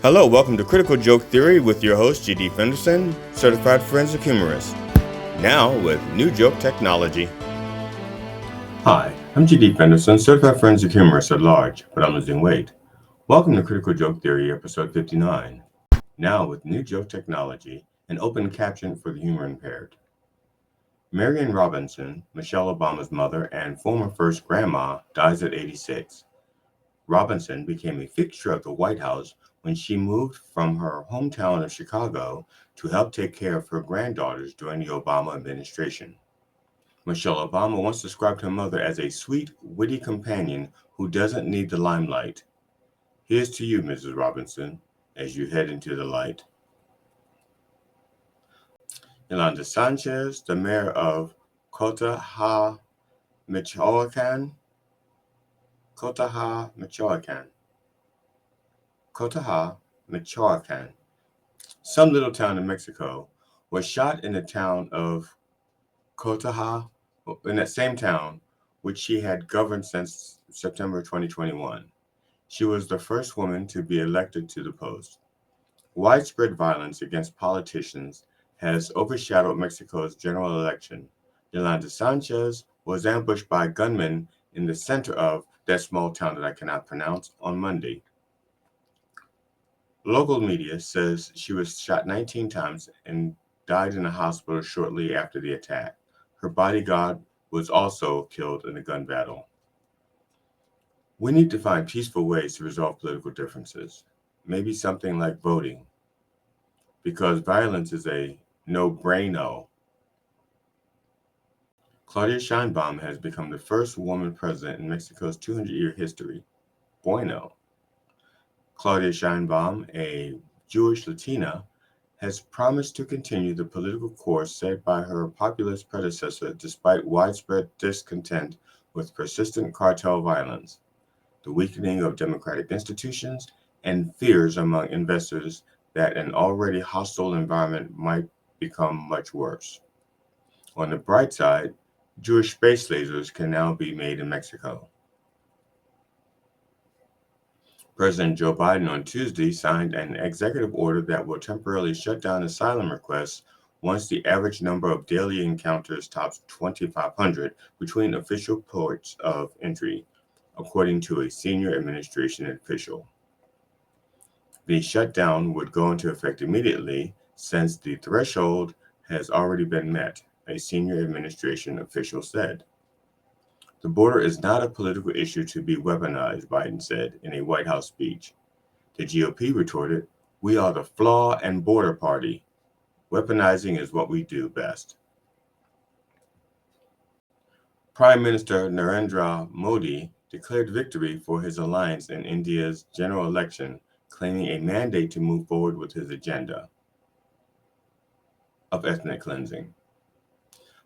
Hello, welcome to Critical Joke Theory with your host, G.D. Fenderson, Certified Forensic Humorist. Now with new joke technology. Hi, I'm G.D. Fenderson, Certified Forensic Humorist at large, but I'm losing weight. Welcome to Critical Joke Theory, episode 59. Now with new joke technology and open caption for the humor impaired. Marion Robinson, Michelle Obama's mother and former first grandma, dies at 86. Robinson became a fixture of the White House when she moved from her hometown of Chicago to help take care of her granddaughters during the Obama administration. Michelle Obama once described her mother as a sweet, witty companion who doesn't need the limelight. Here's to you, Mrs. Robinson, as you head into the light. Yolanda Sanchez, the mayor of Michoacan, some little town in Mexico, was shot in the town of Cotaha, in that same town, which she had governed since September 2021. She was the first woman to be elected to the post. Widespread violence against politicians has overshadowed Mexico's general election. Yolanda Sanchez was ambushed by gunmen in the center of that small town that I cannot pronounce on Monday. Local media says she was shot 19 times and died in a hospital shortly after the attack. Her bodyguard was also killed in a gun battle. We need to find peaceful ways to resolve political differences. Maybe something like voting, because violence is a no-brainer. Claudia Sheinbaum has become the first woman president in Mexico's 200-year history. Bueno. Claudia Sheinbaum, a Jewish Latina, has promised to continue the political course set by her populist predecessor despite widespread discontent with persistent cartel violence, the weakening of democratic institutions, and fears among investors that an already hostile environment might become much worse. On the bright side, Jewish space lasers can now be made in Mexico. President Joe Biden on Tuesday signed an executive order that will temporarily shut down asylum requests once the average number of daily encounters tops 2,500 between official ports of entry, according to a senior administration official. The shutdown would go into effect immediately since the threshold has already been met, a senior administration official said. The border is not a political issue to be weaponized, Biden said in a White House speech. The GOP retorted, "We are the flaw and border party. Weaponizing is what we do best." Prime Minister Narendra Modi declared victory for his alliance in India's general election, claiming a mandate to move forward with his agenda of ethnic cleansing.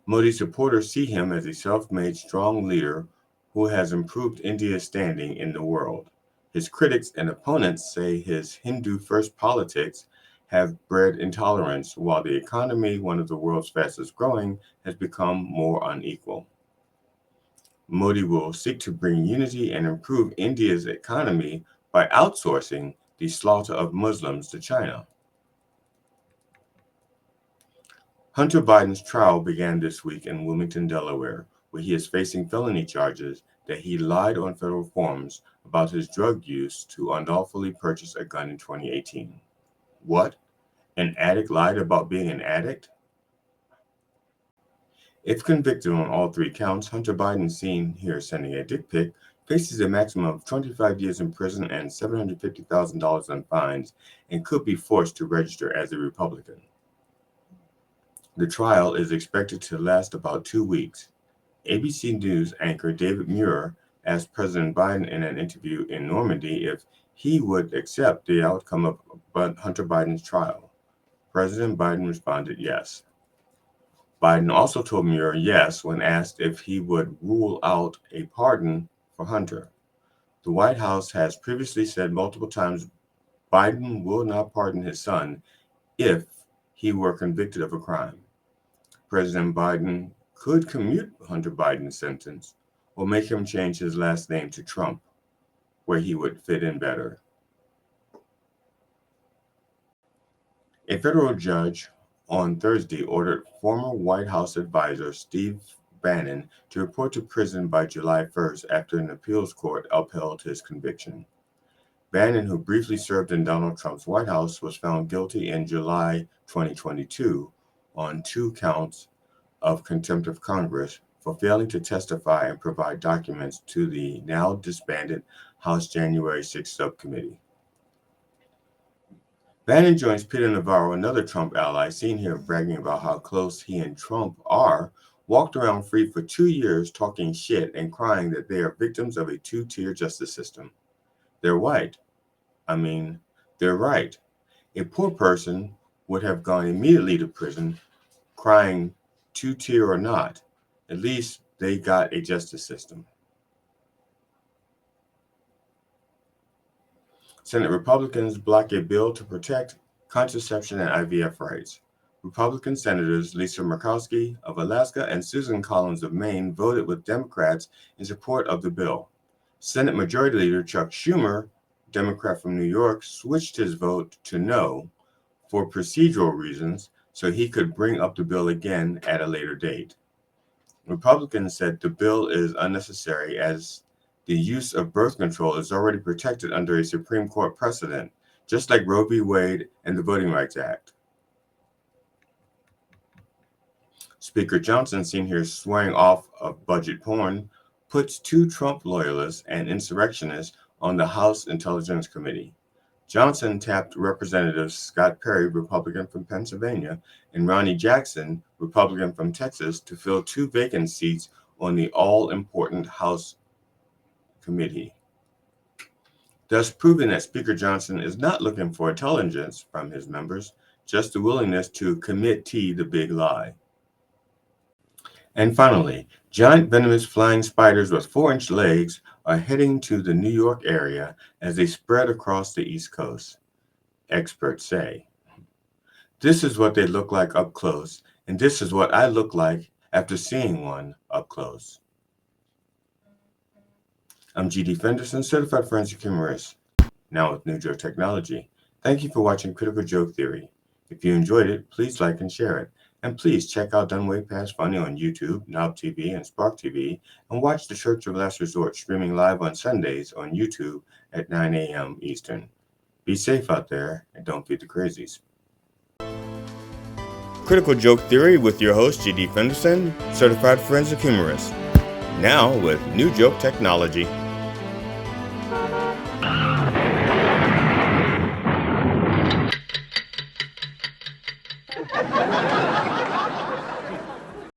Modi's supporters see him as a self-made, strong leader who has improved India's standing in the world. His critics and opponents say his Hindu-first politics have bred intolerance, while the economy, one of the world's fastest growing, has become more unequal. Modi will seek to bring unity and improve India's economy by outsourcing the slaughter of Muslims to China. Hunter Biden's trial began this week in Wilmington, Delaware, where he is facing felony charges that he lied on federal forms about his drug use to unlawfully purchase a gun in 2018. What? An addict lied about being an addict? If convicted on all three counts, Hunter Biden, seen here sending a dick pic, faces a maximum of 25 years in prison and $750,000 in fines and could be forced to register as a Republican. The trial is expected to last about 2 weeks. ABC News anchor David Muir asked President Biden in an interview in Normandy if he would accept the outcome of Hunter Biden's trial. President Biden responded yes. Biden also told Muir yes when asked if he would rule out a pardon for Hunter. The White House has previously said multiple times Biden will not pardon his son if he were convicted of a crime. President Biden could commute Hunter Biden's sentence or make him change his last name to Trump, where he would fit in better. A federal judge on Thursday ordered former White House advisor Steve Bannon to report to prison by July 1st after an appeals court upheld his conviction. Bannon, who briefly served in Donald Trump's White House, was found guilty in July 2022 on 2 counts of contempt of Congress for failing to testify and provide documents to the now disbanded House January 6 subcommittee. Bannon joins Peter Navarro, another Trump ally, seen here bragging about how close he and Trump are, walked around free for 2 years talking shit and crying that they are victims of a two-tier justice system. They're white. They're right. A poor person would have gone immediately to prison, crying two-tier or not. At least they got a justice system. Senate Republicans block a bill to protect contraception and IVF rights. Republican Senators Lisa Murkowski of Alaska and Susan Collins of Maine voted with Democrats in support of the bill. Senate Majority Leader Chuck Schumer, Democrat from New York, switched his vote to no for procedural reasons so he could bring up the bill again at a later date. Republicans said the bill is unnecessary as the use of birth control is already protected under a Supreme Court precedent, just like Roe v. Wade and the Voting Rights Act. Speaker Johnson, seen here swearing off of budget porn, puts 2 Trump loyalists and insurrectionists on the House Intelligence Committee. Johnson tapped Representatives Scott Perry, Republican from Pennsylvania, and Ronnie Jackson, Republican from Texas, to fill 2 vacant seats on the all-important House committee, thus proving that Speaker Johnson is not looking for intelligence from his members, just the willingness to committee the big lie. And finally, giant venomous flying spiders with 4-inch legs are heading to the New York area as they spread across the East Coast. Experts say, "This is what they look like up close, and this is what I look like after seeing one up close." I'm G.D. Fenderson, Certified Forensic Humorist, now with New Joke Technology. Thank you for watching Critical Joke Theory. If you enjoyed it, please like and share it. And please check out Done Way Past Funny on YouTube, Knob TV, and Spark TV, and watch The Church of Last Resort streaming live on Sundays on YouTube at 9 a.m. Eastern. Be safe out there, and don't feed the crazies. Critical Joke Theory with your host, G.D. Fenderson, Certified Forensic Humorist, now with New Joke Technology.